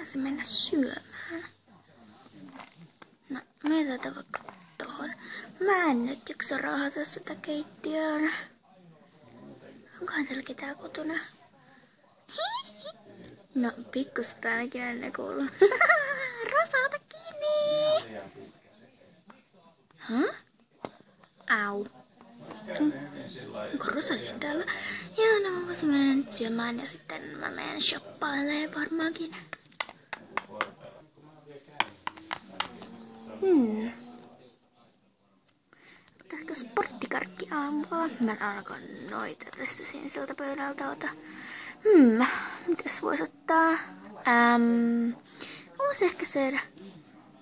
se mennä syömään. No, me jätetään vaikka tohon. Mä en nyt jaksa raahata sitä keittiöön. Onkohan siellä ketään kotona? No, pikkusta ainakin ennen kuuluu. Rosa, ota kiinni! Huh? Au. Onko Rosakin täällä? Joo, no mä voisin mennä nyt syömään ja sitten mä menen shoppailemaan varmaankin. Otaisiko sporttikarkki aamulla? Mä en ainakaan noita tästä siniseltä pöydältä ota. Mitäs vois ottaa? Voisi ehkä syödä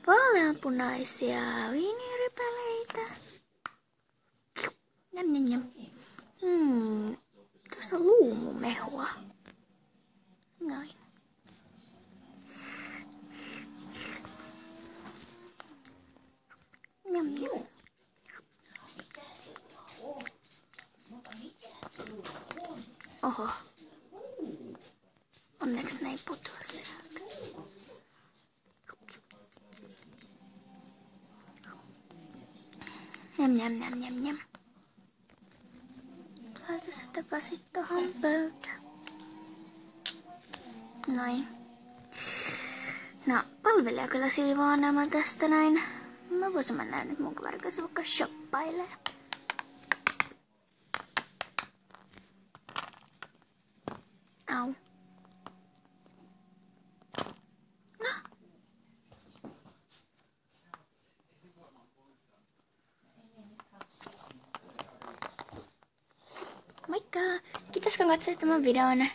vaaleanpunaisia viinirypäleitä. Njam, njam, njam. Tuosta luumumehua. Noin. Njam, njam. Oho. Onneksi ne ei putoa sieltä. Njam, njam, njam, njam, njam. Laita se takaisin tohon pöydään. Noin. No, palvelija kyllä siivoo nämä tästä näin. Mä voisin mennä nyt mun kaverin kanssa vaikka shoppailemaan. Au. No. Moikka! Kiitos kun katsoit tämän videon.